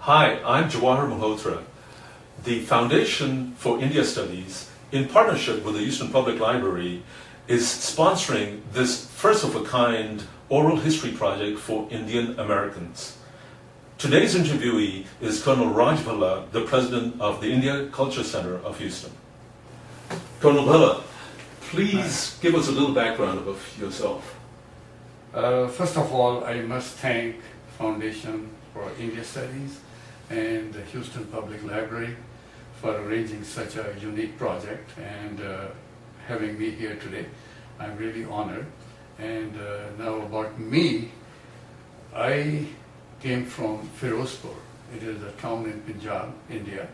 Hi, I'm Jawahar Malhotra. The Foundation for India Studies, in partnership with the Houston Public Library, is sponsoring this first-of-a-kind oral history project for Indian Americans. Today's interviewee is Colonel Raj Bhalla, the president of the India Culture Center of Houston. Colonel Bhalla, please give us a little background of yourself. First of all, I must thank Foundation for India Studies and the Houston Public Library for arranging such a unique project and having me here today. I'm really honored. And now about me, I came from Firozpur. It is a town in Punjab, India,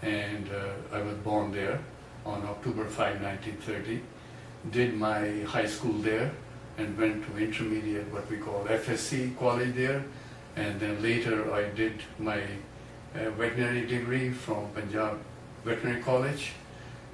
and I was born there on October 5, 1930. Did my high school there and went to intermediate, what we call FSC college there, and then later I did my veterinary degree from Punjab Veterinary College,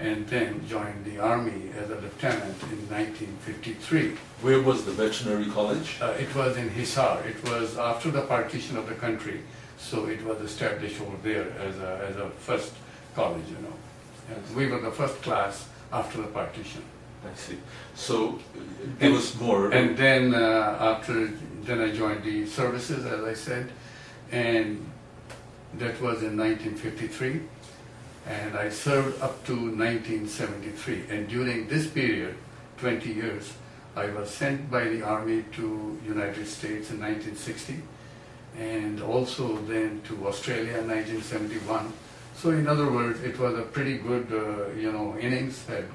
and then joined the Army as a lieutenant in 1953. Where was the veterinary college? It was in Hisar. It was after the partition of the country, so it was established over there as a first college, you know. And we were the first class after the partition. I see. So it was more. And then then I joined the services, as I said, and that was in 1953. And I served up to 1973. And during this period, 20 years, I was sent by the Army to United States in 1960, and also then to Australia in 1971. So in other words, it was a pretty good, innings, had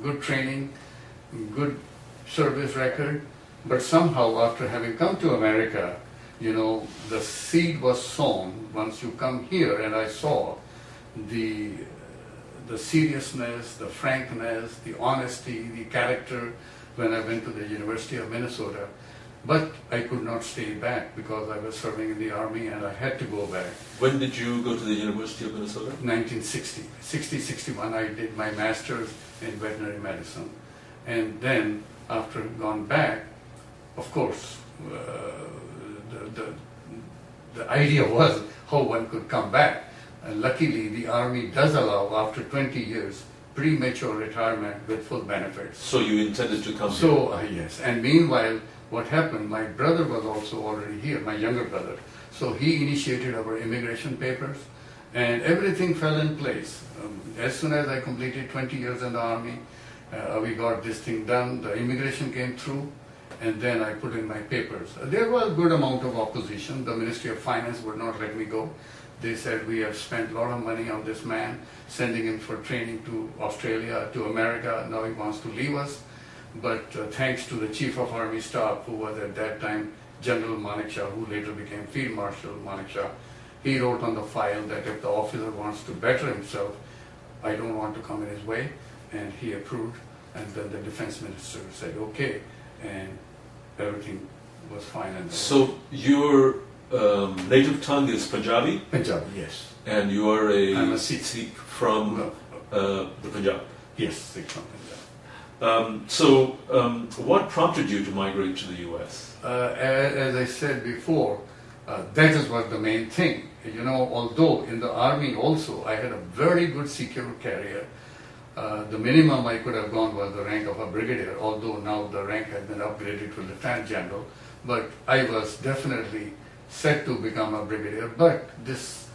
good training, good service record. But somehow after having come to America, the seed was sown once you come here, and I saw the seriousness, the frankness, the honesty, the character when I went to the University of Minnesota. But I could not stay back because I was serving in the Army and I had to go back. When did you go to the University of Minnesota? 1960. 60-61 I did my master's in veterinary medicine. And then after gone back, of course, the idea was how one could come back. And luckily, the Army does allow, after 20 years, premature retirement with full benefits. So you intended to come here? Yes. And meanwhile, what happened, my brother was also already here, my younger brother. So he initiated our immigration papers, and everything fell in place. As soon as I completed 20 years in the Army, we got this thing done, the immigration came through, and then I put in my papers. There was a good amount of opposition. The Ministry of Finance would not let me go. They said, we have spent a lot of money on this man, sending him for training to Australia, to America. Now he wants to leave us. But thanks to the Chief of Army Staff, who was at that time General Manik Shah, who later became Field Marshal Manik Shah, he wrote on the file that if the officer wants to better himself, I don't want to come in his way. And he approved. And then the defense minister said, okay. And everything was fine. And so your native tongue is Punjabi? Punjabi, yes. And you are I'm a Sikh from the Punjab? Yes, Sikh from Punjab. What prompted you to migrate to the U.S.? As I said before, that was the main thing. Although in the Army also I had a very good secure career, the minimum I could have gone was the rank of a brigadier, although now the rank has been upgraded to lieutenant general. But I was definitely set to become a brigadier. But there's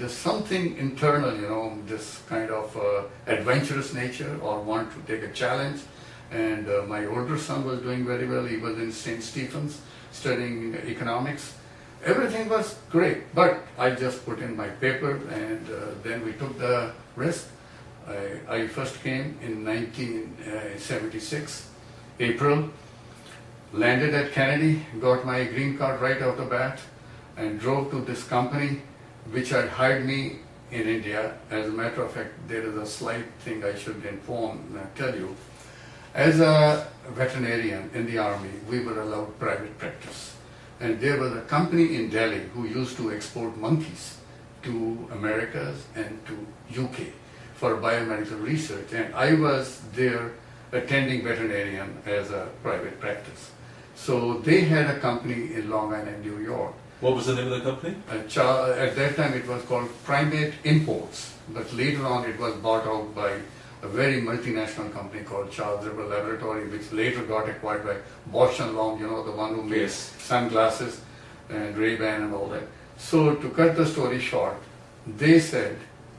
something internal, this kind of adventurous nature or want to take a challenge. And my older son was doing very well. He was in St. Stephen's studying economics. Everything was great, but I just put in my paper, and then we took the risk. I first came in 1976, April, landed at Kennedy, got my green card right off the bat, and drove to this company which had hired me in India. As a matter of fact, there is a slight thing I should tell you. As a veterinarian in the Army, we were allowed private practice. And there was a company in Delhi who used to export monkeys to Americas and to UK for biomedical research. And I was there attending veterinarian as a private practice. So they had a company in Long Island, New York, What was the name of the company? At that time it was called Primate Imports, but later on it was bought out by a very multinational company called Charles River Laboratory, which later got acquired by Bosch and Long, you know, the one who made Yes. sunglasses and Ray-Ban and all that. So to cut the story short, they said,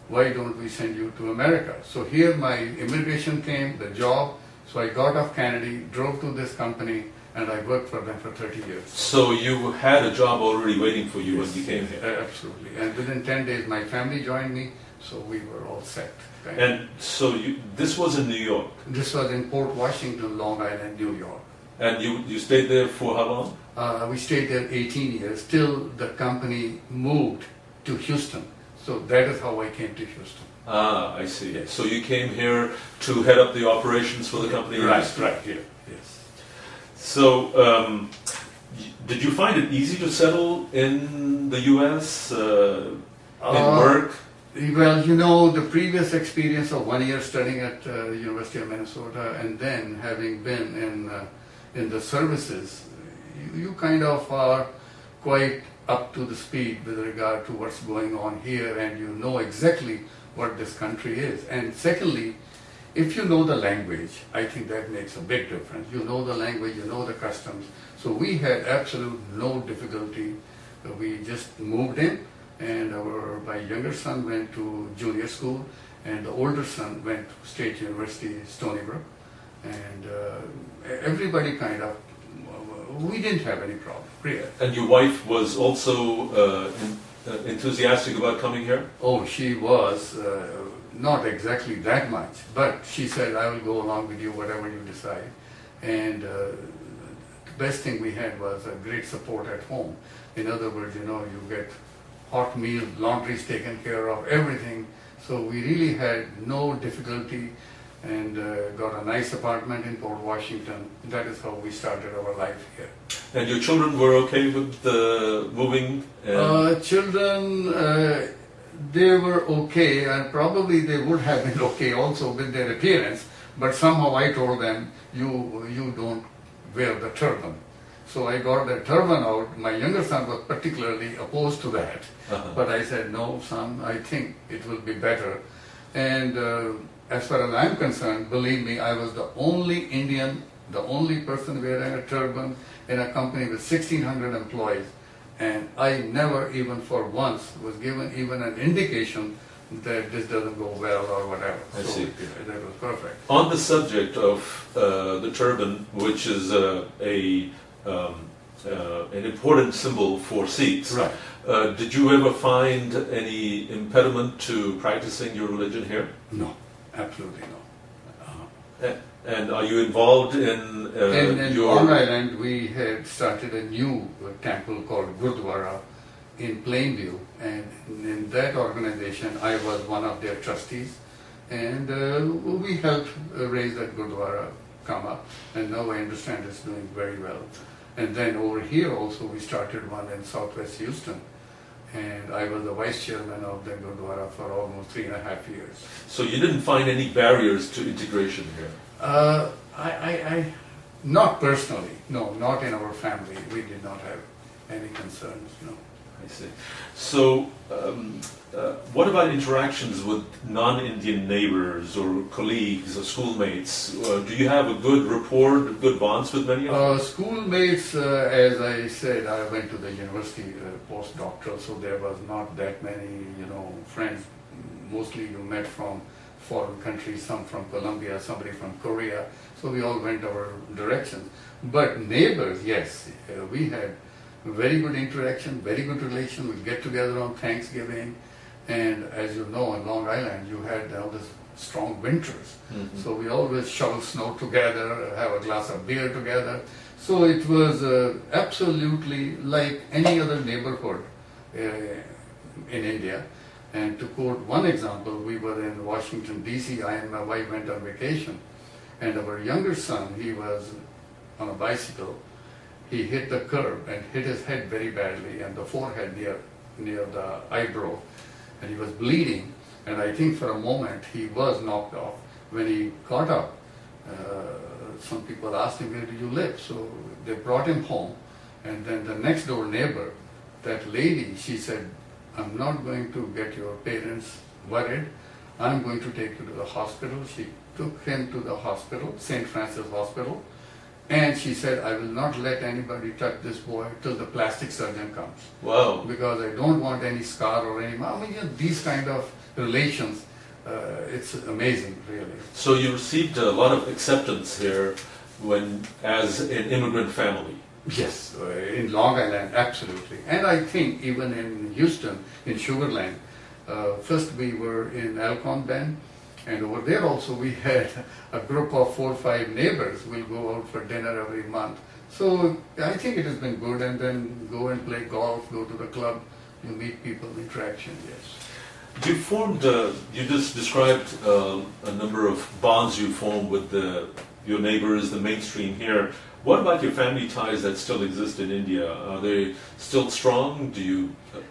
why don't we send you to America? So here my immigration came, the job, so I got off Kennedy, drove to this company, and I worked for them for 30 years. So you had a job already waiting for you when you came here. Absolutely. And within 10 days my family joined me, so we were all set. Right? And so this was in New York, This was in Port Washington, Long Island, New York. and you stayed there for how long? We stayed there 18 years till the company moved to Houston. So that is how I came to Houston. Ah, I see. Yes. So you came here to head up the operations for the company? Right here. Yes. So did you find it easy to settle in the U.S., in work? Well, you know, the previous experience of 1 year studying at the University of Minnesota and then having been in the services, you kind of are quite up to the speed with regard to what's going on here, and you know exactly what this country is. And secondly, if you know the language, I think that makes a big difference. You know the language, you know the customs. So we had absolute no difficulty. We just moved in, and my younger son went to junior school, and the older son went to State University, Stony Brook. And everybody kind of, we didn't have any problem, really. And your wife was also enthusiastic about coming here? Oh, she was, not exactly that much, but she said, I will go along with you, whatever you decide. And the best thing we had was a great support at home. In other words, you know, you get hot meal, laundries taken care of, everything. So we really had no difficulty, and got a nice apartment in Port Washington. That is how we started our life here. And your children were okay with moving? Children, they were okay, and probably they would have been okay also with their appearance, but somehow I told them, you don't wear the turban. So I got the turban out. My younger son was particularly opposed to that. But I said, no, son, I think it will be better. And as far as I'm concerned, believe me, I was the only Indian, the only person wearing a turban in a company with 1,600 employees. And I never even for once was given even an indication that this doesn't go well or whatever. I see. That was perfect. On the subject of the turban, which is an important symbol for Sikhs, Right. Did you ever find any impediment to practicing your religion here? No, absolutely no. And are you involved in In Long Island, we had started a new temple called Gurdwara in Plainview, and in that organization, I was one of their trustees, and we helped raise that Gurdwara come up, and now I understand it's doing very well. And then over here also, we started one in Southwest Houston, and I was the vice chairman of the Gurdwara for almost 3.5 years. So you didn't find any barriers to integration here? Not personally, no, not in our family. We did not have any concerns, no. I see. So, what about interactions with non-Indian neighbors or colleagues or schoolmates? Do you have a good rapport, good bonds with many of them? Schoolmates, as I said, I went to the university postdoctoral, so there was not that many, friends. Mostly you met from foreign countries, some from Colombia, somebody from Korea, so we all went our directions. But neighbors, yes, we had very good interaction, very good relation. We'd get together on Thanksgiving, and as you know, on Long Island, you had all these strong winters. Mm-hmm. So we always shovel snow together, have a glass of beer together. So it was absolutely like any other neighborhood in India. And to quote one example, we were in Washington, D.C., I and my wife went on vacation, and our younger son, he was on a bicycle. He hit the curb and hit his head very badly, and the forehead near the eyebrow, and he was bleeding, and I think for a moment he was knocked off. When he got up, some people asked him, where do you live? So they brought him home, and then the next door neighbor that lady, she said, I'm not going to get your parents worried. I'm going to take you to the hospital. She took him to the hospital, St. Francis Hospital, and she said, I will not let anybody touch this boy till the plastic surgeon comes. Wow. Because I don't want any scar or any, I mean, these kind of relations, it's amazing, really. So you received a lot of acceptance here as an immigrant family. Yes, in Long Island, absolutely. And I think even in Houston, in Sugar Land, first we were in Alcon then, and over there also we had a group of 4 or 5 neighbors. We'll go out for dinner every month. So I think it has been good, and then go and play golf, go to the club, you meet people, interaction, yes. You just described a number of bonds you formed with your neighbors, the mainstream here. What about your family ties that still exist in India? Are they still strong?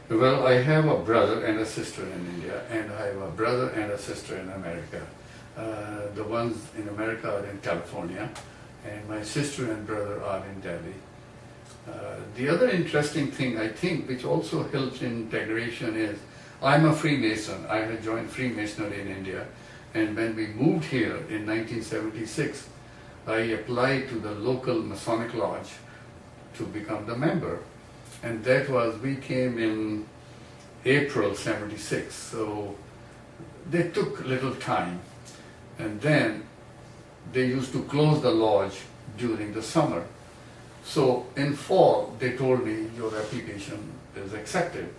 Well, I have a brother and a sister in India, and I have a brother and a sister in America. The ones in America are in California, and my sister and brother are in Delhi. The other interesting thing, I think, which also helps in integration is, I'm a Freemason. I had joined Freemasonry in India, and when we moved here in 1976, I applied to the local Masonic Lodge to become the member. And that was, we came in April 76, so they took a little time. And then they used to close the lodge during the summer. So in fall, they told me, your application is accepted.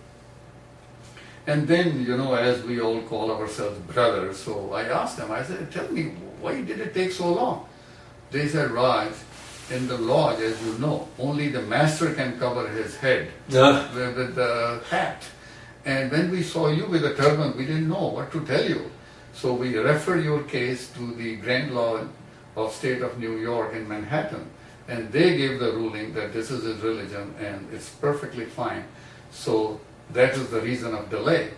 And then, as we all call ourselves brothers, so I asked them, I said, tell me, why did it take so long? They said, Raj, in the lodge, as you know, only the master can cover his head with the hat. And when we saw you with a turban, we didn't know what to tell you. So we referred your case to the Grand Lodge of State of New York in Manhattan. And they gave the ruling that this is his religion and it's perfectly fine. So that is the reason of delay.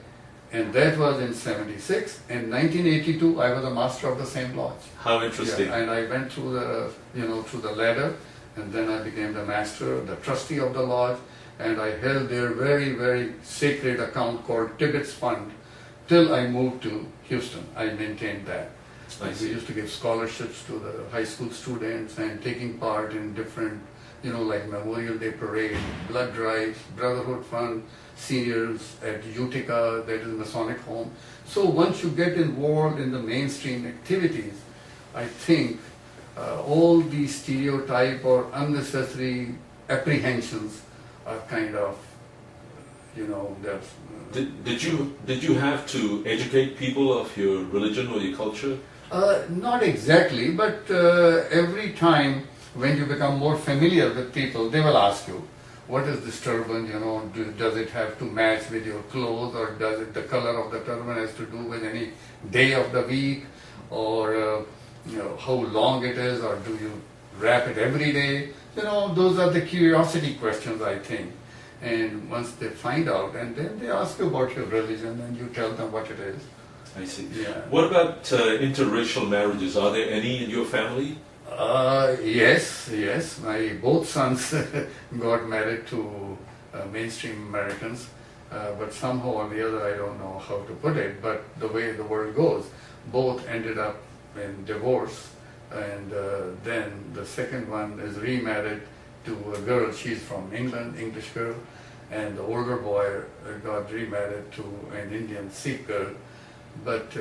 And that was in 76. In 1982, I was a master of the same lodge. How interesting. Yeah, and I went through the, through the ladder, and then I became the master, the trustee of the lodge, and I held their very, very sacred account called Tibbetts Fund till I moved to Houston. I maintained that. We used to give scholarships to the high school students and taking part in different, like Memorial Day Parade, blood drives, Brotherhood Fund, seniors at Utica, that is Masonic home. So once you get involved in the mainstream activities, I think all these stereotype or unnecessary apprehensions are kind of, Did you have to educate people of your religion or your culture? Not exactly, but every time when you become more familiar with people, they will ask you, what is this turban, does it have to match with your clothes, or does it, the color of the turban has to do with any day of the week, or how long it is, or do you wrap it every day? Those are the curiosity questions, I think. And once they find out, and then they ask you about your religion, and you tell them what it is. I see. Yeah. What about interracial marriages? Are there any in your family? Yes. My both sons got married to mainstream Americans, but somehow or the other, I don't know how to put it, but the way the world goes, both ended up in divorce, and then the second one is remarried to a girl. She's from England, English girl, and the older boy got remarried to an Indian Sikh girl. But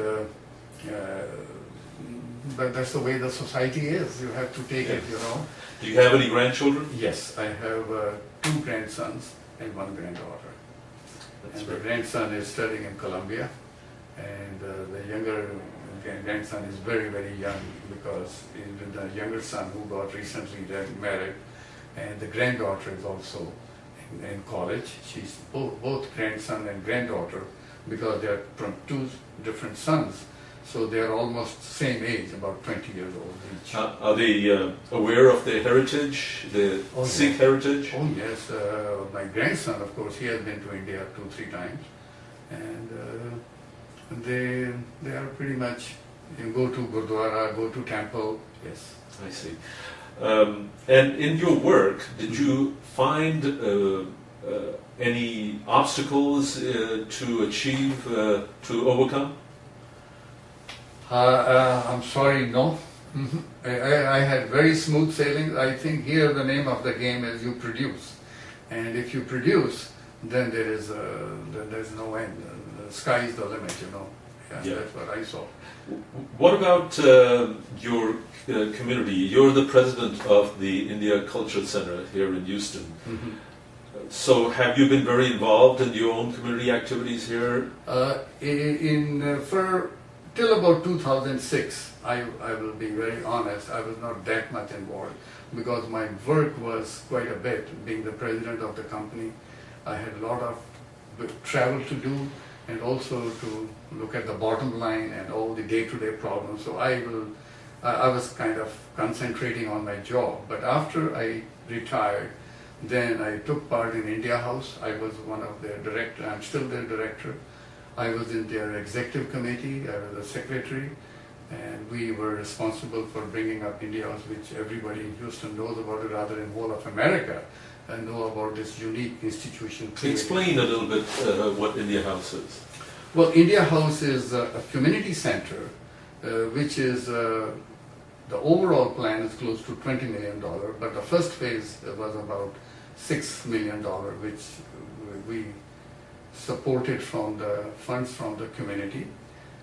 that's the way the society is. You have to take it, Do you have any grandchildren? Yes, I have 2 grandsons and 1 granddaughter. That's The grandson is studying in Columbia, and the younger grandson is very, very young, because the younger son who got recently married, and the granddaughter is also in college. She's both grandson and granddaughter, because they are from 2 different sons. So they are almost same age, about 20 years old each. Are they aware of their heritage, the Sikh heritage? Oh yes, my grandson, of course, he has been to India 2-3 times, and they are pretty much, go to Gurdwara, go to temple, yes. I see. And in your work, did you find any obstacles to achieve, to overcome? I'm sorry, no. I had very smooth sailing. I think here the name of the game is you produce, and if you produce, then there's no end. The sky is the limit, you know. Yeah. That's what I saw. What about your community? You're the president of the India Culture Center here in Houston. Mm-hmm. So have you been very involved in your own community activities here? Till about 2006, I will be very honest, I was not that much involved because my work was quite a bit. Being the president of the company, I had a lot of travel to do and also to look at the bottom line and all the day-to-day problems. So I was kind of concentrating on my job. But after I retired, then I took part in India House. I was one of their directors. I'm still their director. I was in their executive committee. I was the secretary, and we were responsible for bringing up India House, which everybody in Houston knows about it, rather in whole of America, and know about this unique institution. Explain a little bit what India House is. Well, India House is a community center, which is the overall plan is close to $20 million, but the first phase was about $6 million, which we supported from the funds from the community.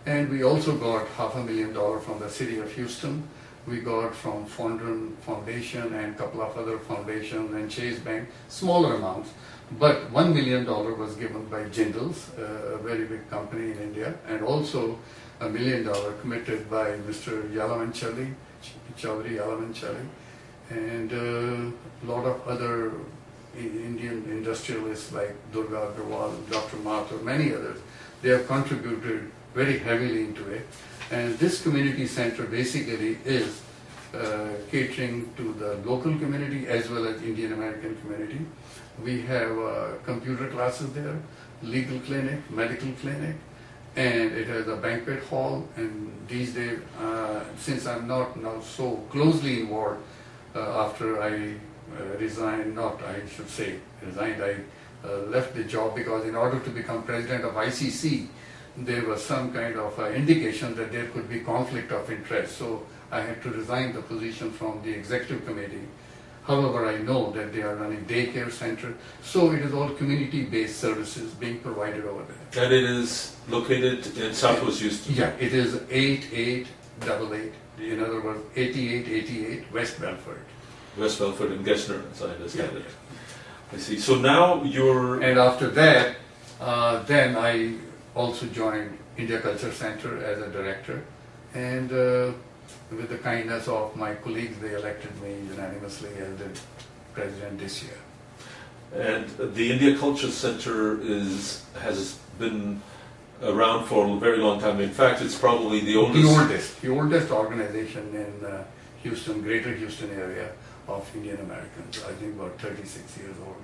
And we also got $500,000 from the city of Houston. We got from Fondren Foundation and a couple of other foundations and Chase Bank, smaller amounts. But $1 million was given by Jindals, a very big company in India, and also $1 million committed by Mr. Yalavanchali, Chaudhry Yalavanchali, and a lot of other Indian industrialists like Durga Agrawal, Dr. Mathur, many others. They have contributed very heavily into it. And this community center basically is catering to the local community as well as Indian American community. We have computer classes there, legal clinic, medical clinic, and it has a banquet hall. And these days, since I'm not now so closely involved, after I resigned, I left the job because in order to become president of ICC, there was some kind of indication that there could be conflict of interest. So I had to resign the position from the executive committee. However, I know that they are running daycare center, so it is all community-based services being provided over there. And it is located in Southwest Houston? Yeah, it is 8888, in other words, 8888 West Belford. West Belford and Gessner, as I understand it. I see. So now you're... And after that, then I also joined India Culture Center as a director. And with the kindness of my colleagues, they elected me unanimously as the president this year. And the India Culture Center has been around for a very long time. In fact, it's probably the oldest... The oldest organization in Houston, greater Houston area of Indian Americans. I think about 36 years old.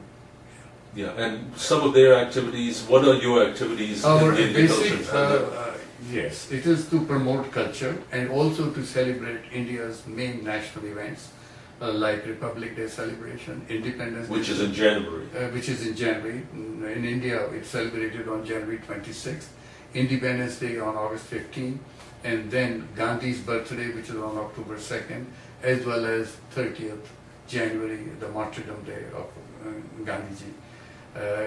Yeah, and some of their activities, what are your activities in the India Culture Center? Yes, it is to promote culture and also to celebrate India's main national events like Republic Day celebration, Independence Day. Which is in January. Which is in January. In India, it's celebrated on January 26th, Independence Day on August 15th, and then Gandhi's birthday, which is on October 2nd, as well as 30th January, the martyrdom day of Gandhiji.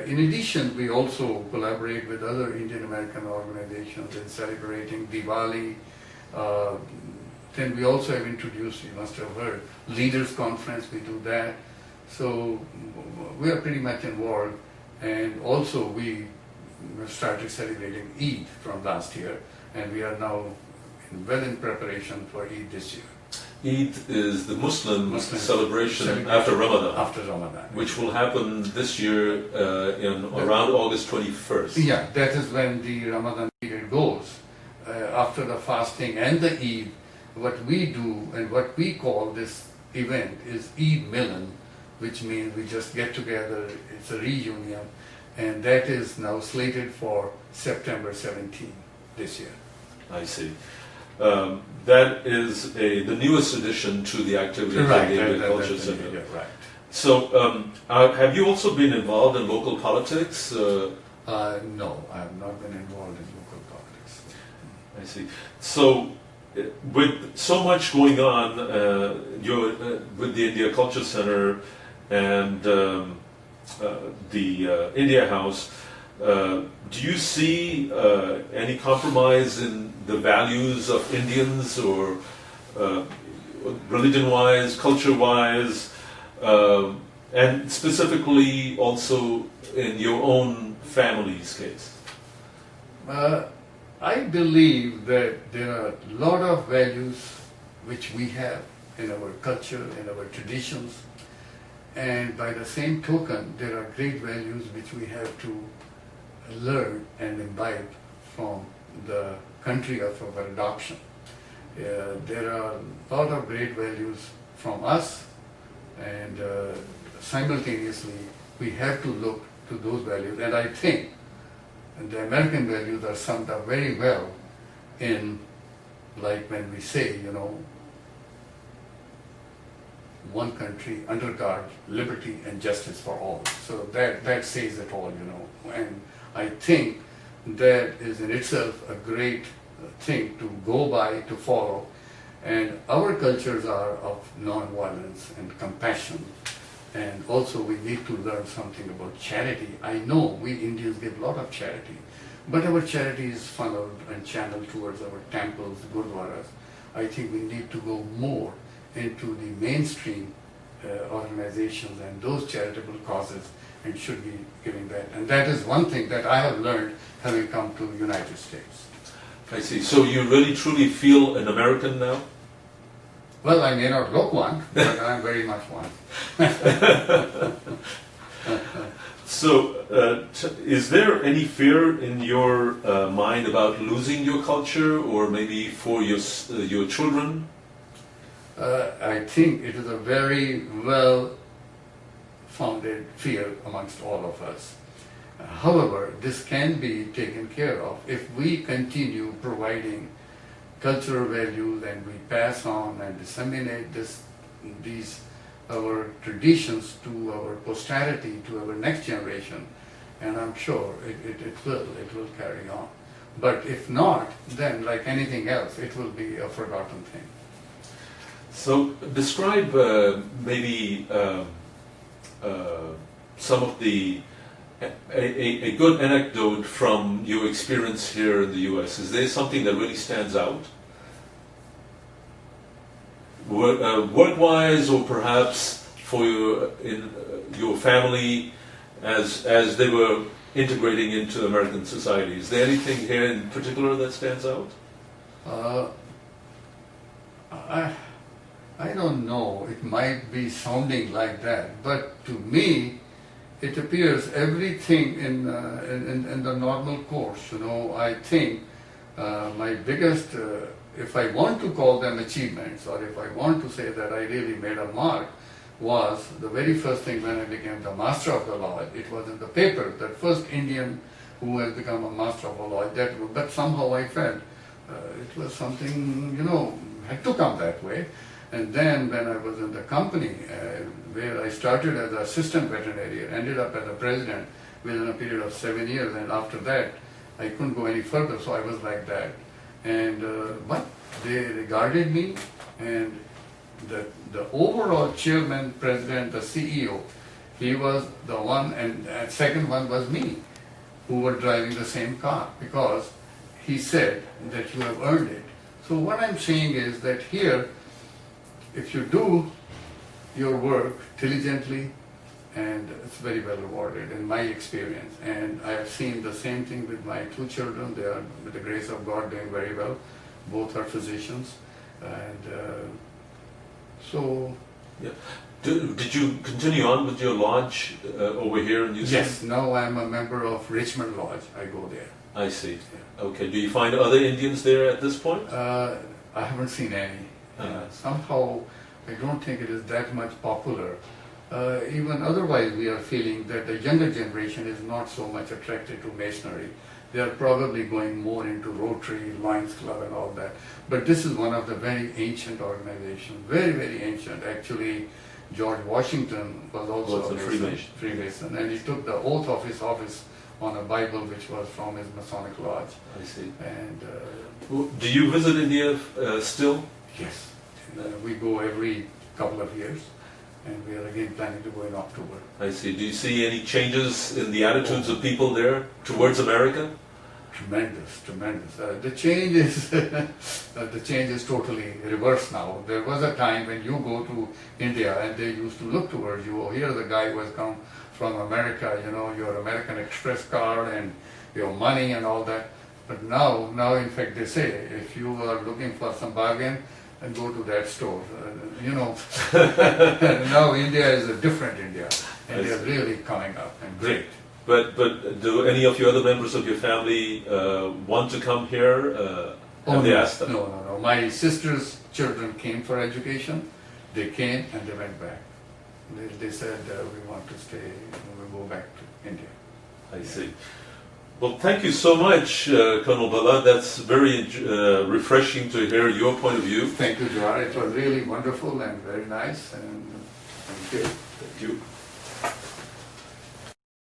In addition, we also collaborate with other Indian American organizations in celebrating Diwali. Then we also have introduced, you must have heard, Leaders Conference, we do that. So we are pretty much involved. And also we started celebrating Eid from last year, and we are now well in preparation for Eid this year. Eid is the Muslim celebration after Ramadan. After Ramadan. Which will happen this year around August 21st. Yeah, that is when the Ramadan period goes. After the fasting and the Eid, what we do and what we call this event is Eid Milan, which means we just get together, it's a reunion, and that is now slated for September 17 this year. I see. That is the newest addition to the activities of the India Culture Center. Right. Have you also been involved in local politics? No, I have not been involved in local politics. I see. So, with so much going on, with the India Culture Center and the India House, do you see any compromise in the values of Indians, or religion-wise, culture-wise, and specifically also in your own family's case? I believe that there are a lot of values which we have in our culture, in our traditions, and by the same token, there are great values which we have to learn and imbibe from the country of our adoption. There are a lot of great values from us, and simultaneously we have to look to those values, and I think the American values are summed up very well in, like when we say, one country under God, liberty and justice for all. So that says it all, and I think that is in itself a great thing to go by, to follow. And our cultures are of non-violence and compassion. And also we need to learn something about charity. I know we Indians give a lot of charity, but our charity is funneled and channeled towards our temples, gurdwaras. I think we need to go more into the mainstream organizations and those charitable causes, and should be giving that. And that is one thing that I have learned having come to the United States. I see. So you really truly feel an American now? Well, I may not look one, but I'm very much one. So, is there any fear in your mind about losing your culture, or maybe for your children? I think it is a very well-founded fear amongst all of us. However, this can be taken care of if we continue providing cultural values, and we pass on and disseminate our traditions to our posterity, to our next generation, and I'm sure it will carry on. But if not, then like anything else, it will be a forgotten thing. So describe maybe some of a good anecdote from your experience here in the U.S. Is there something that really stands out? Work-wise, or perhaps for your family as they were integrating into American society. Is there anything here in particular that stands out? I don't know. It might be sounding like that, but to me, it appears everything in the normal course. I think my biggest, if I want to call them achievements, or if I want to say that I really made a mark, was the very first thing when I became the Master of the Lodge. It was in the paper, that first Indian who has become a Master of the Lodge. But somehow I felt it was something, had to come that way. And then when I was in the company, where I started as an assistant veterinarian, ended up as a president within a period of 7 years, and after that I couldn't go any further, so I was like that. And but they regarded me, and the overall chairman, president, the CEO, he was the one, and second one was me, who were driving the same car, because he said that you have earned it. So what I'm saying is that here, if you do your work diligently, and it's very well rewarded in my experience. And I have seen the same thing with my two children. They are, with the grace of God, doing very well. Both are physicians. And so... Yeah. Did you continue on with your lodge over here in Houston? Yes, now I'm a member of Richmond Lodge. I go there. I see. Yeah. Okay. Do you find other Indians there at this point? I haven't seen any. Somehow, I don't think it is that much popular. Even otherwise, we are feeling that the younger generation is not so much attracted to Masonry. They are probably going more into Rotary, Lions Club and all that. But this is one of the very ancient organizations, very, very ancient. Actually, George Washington was also Was a Freemason. Freemason, and he took the oath of his office on a Bible which was from his Masonic Lodge. I see. And Do you visit India still? yes, we go every couple of years, and we are again planning to go in October. I see. Do you see any changes in the attitudes of people there towards America? Tremendous, tremendous. The change is the change is totally reversed now. There was a time when you go to India and they used to look towards you. Oh, here the guy who has come from America, you know, your American Express card and your money and all that. But now in fact they say if you are looking for some bargain, then go to that store. You know, now India is a different India. India is really coming up and great. But do any of your other members of your family want to come here? Have they asked them? No. My sister's children came for education. They came and they went back. They said, we want to stay, we'll go back to India. I see. Well, thank you so much, Colonel Bhalla. That's very refreshing to hear your point of view. Thank you, Jawar. It was really wonderful and very nice. And thank you. Thank you.